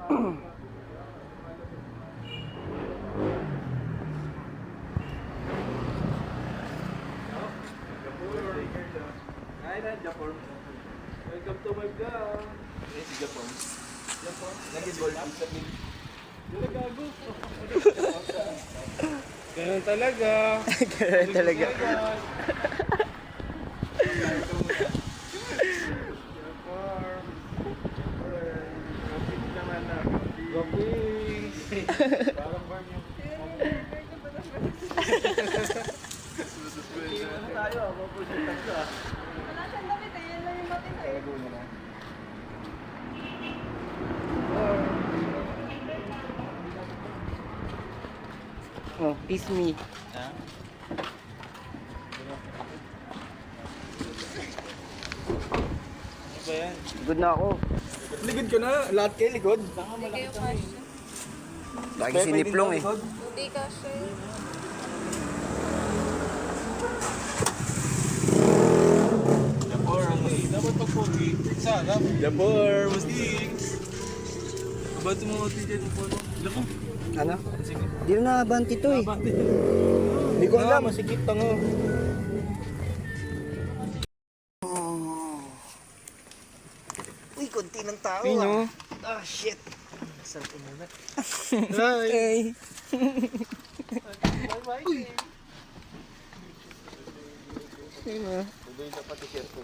Japon. Welcome to my vlog. Yes, Japon. Japon. Nag-involve sa pin. Dito gago. Ganun talaga. Ganun talaga. Parang barn yung tayo, mapusitan ka. Wala siyang damit eh, yan lang yung matindi eh. Talago mo na. Oh, kiss me. Ha? Ano ba yan? Good na ako. Ligod ka na, lahat kayo ligod. Hindi kayo kasya. Lagi siniplong eh. Hindi kasya eh. Japor, dapat pag-pogi. Sarap. Japor, musting. Ba't mo mga tiyan yung photo? Lako. Ano? Di na nabanti to eh. Hindi ko alam, masikip tango. Uy, konti ng tao Pino. Ah, shit. Something na ba? Hi. Hey. Tuloy sa pati shirt ko.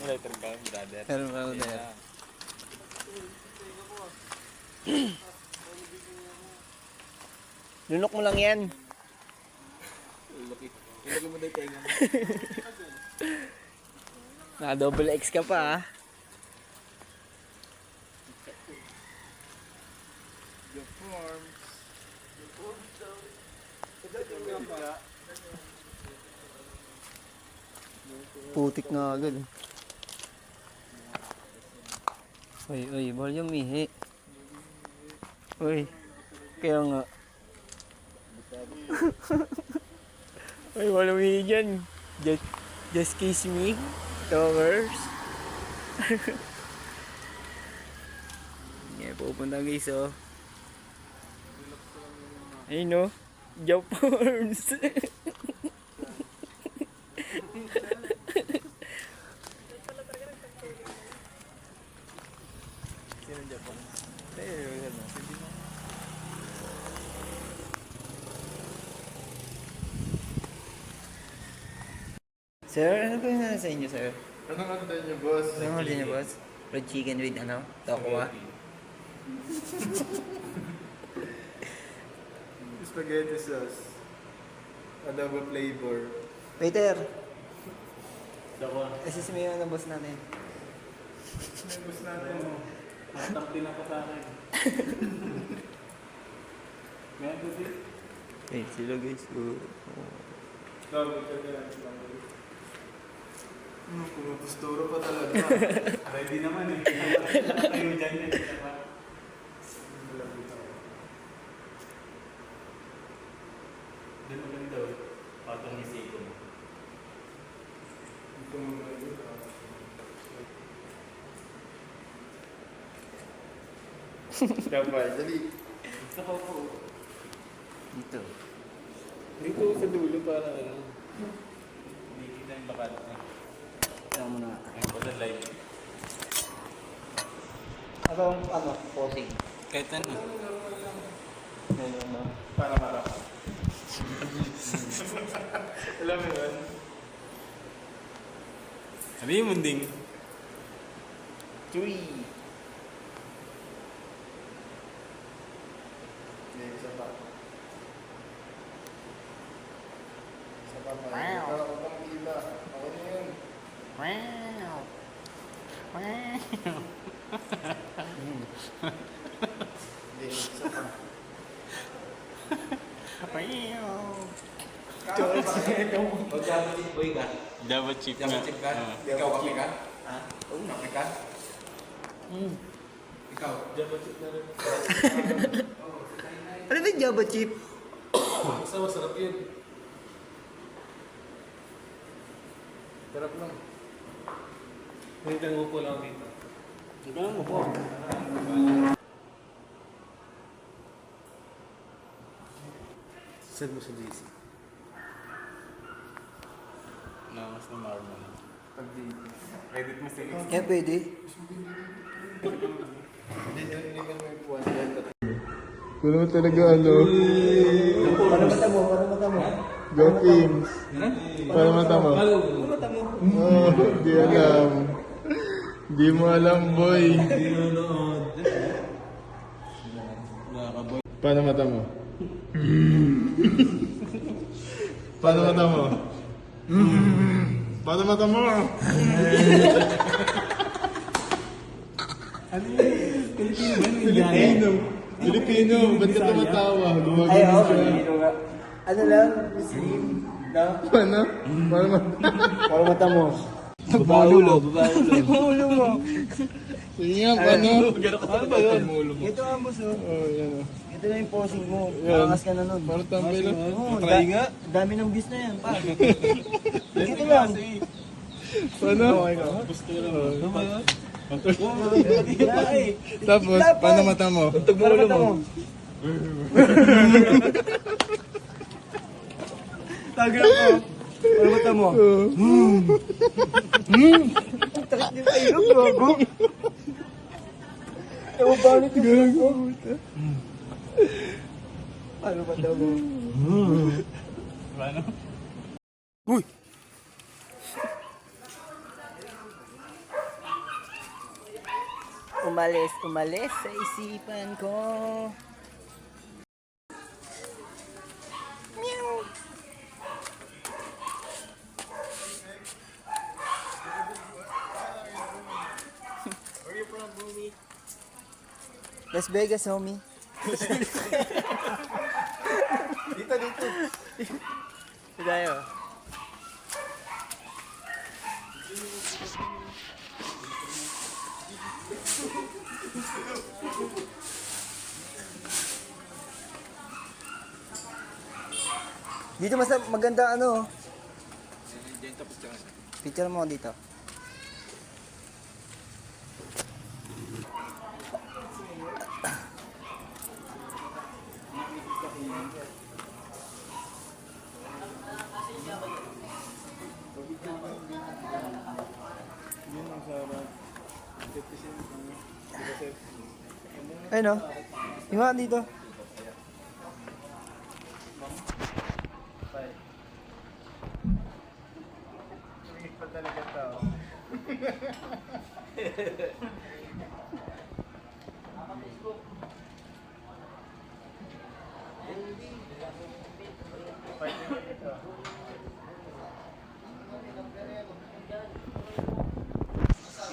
Letter ka, brother. Pero ano na yan? Lunok mo lang yan. Ilagay mo na yung tenga. Na double X ka pa ah. Putik na agad. Uy, bawal yung mihi. Uy, kaya nga. Uy, wala mihi dyan. Just kiss me. Towers. Yeah, pupunta guys oh. Ayun no. Japons. Sino Japon? Tayo, yan o. Hindi mo. Sir, ano ba yung sa inyo, sir? Anong order niyo, boss? Anong order niyo, boss? Fried chicken with ano? Tokwa? Spaghetti sauce. Adobo flavor. Waiter, Dako. assist mo yung boss natin. Gusto natin mo. Takti na pa sa akin. Ngayon po din. Eh, sila guys. Love ka na lang sila. Pumapusturo pa talaga. Ready naman eh. Tayo dyan eh. Doon maganda eh. Patong ni Seiko mo. Ito maganda. Dapat, dali. Gusto ko po. Dito. Dito sa dulo para ano. Hindi kita yung bakat. Tama mo na. Ayun po sa live. Ano, posing. Kahit ano. Ganun, no? Para marap. Alam mo yun? Ano yung munding? 3. Isa pa. Isa pa pa. Wow. Ikaw ako pang iba. Ako na yun. Wow. Wow. Hindi, isa pa. Mag-Java chip boy ka? Java chip Java chip ka? Ikaw kape ka? Ha? Oo, kape ka? Ikaw? Java chip na rin. Ano ba yung Java chip? Basta masarap yun. Sarap lang. Wait lang, upo lang dito. Ikaw mo po. Send mo sa JC. Nakas na marmol. Edit mo sa Yan pwede. Wala mo talaga ano. Para mata mo, para mata mo. Go Kings. Para mata mo. Oh, di alam. Di mo alam, boy. Paano mata mo? Paano mata mo? Paano mata mo? Filipino. Filipino. Ba't ka tumatawa? Ay, Gumagano oo. siya. Ano lang, Muslim. No? Paano? Paano mata? Para mata mo. Babaulo. Ulo mo. Sige nga, paano? Ano ba yun? Ito ang boss, oh. Oh, yan o. Ito na yung posing mo. Yan. Angas ka na nun. Parang tambay lang. Oo, Try nga. dami ng views na yan, pa. Ito lang. Paano? Gusto ko lang. Ano ba yun? Tapos, paano mata mo? Para mata mo. Tagal ko. Para mata mo. Takit din sa ilong, gago. Ewan ba ulit yung gago? Para mata mo. Ano? Uy! Umalis sa isipan ko. Meow. Where are you from, homie? Las Vegas, homie. Dito. Dito tayo. Dito mas maganda ano. Picture mo dito. Ay no. Yung mga dito.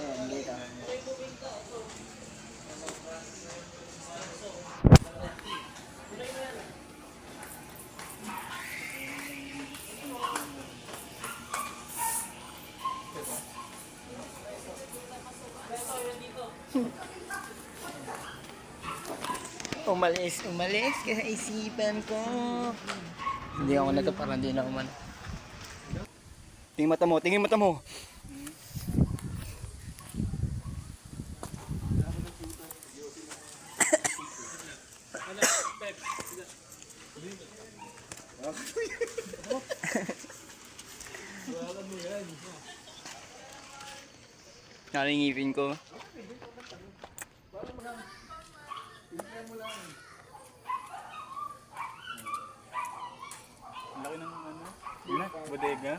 Yan, dito. Umalis ka sa isipan ko. Hindi ako na to, parang hindi na ako man. Tingin mata mo. Naringipin ko. Laki ng ano? Bodega?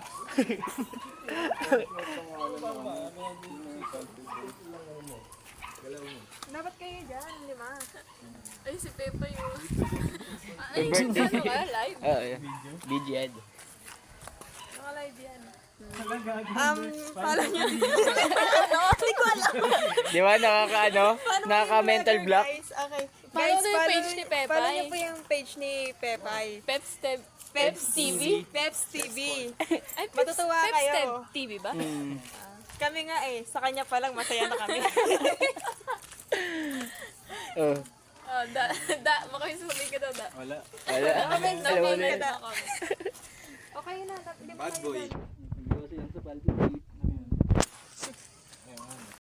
Dapat kayo dyan, di ba? Ay, si Pepa yun. Ay, ano ka? Live? Oo, video ad. Naka-live yan. Follow niya. Hindi ko alam. Di ba nakaka-mental block? Guys, okay. Follow na yung page ni Pepay. Follow niyo po yung page ni Pepay. Peps TV? Peps TV. Ay, Matutuwa Peps kayo. TV ba? Kami nga sa kanya pa lang masaya na kami. Oh. Oh, baka yung sasabihin ka daw da. Wala. Wala. Comment Alam mo na na yun. Okay na. Bad boy. Nag-iwas yan sa palpit.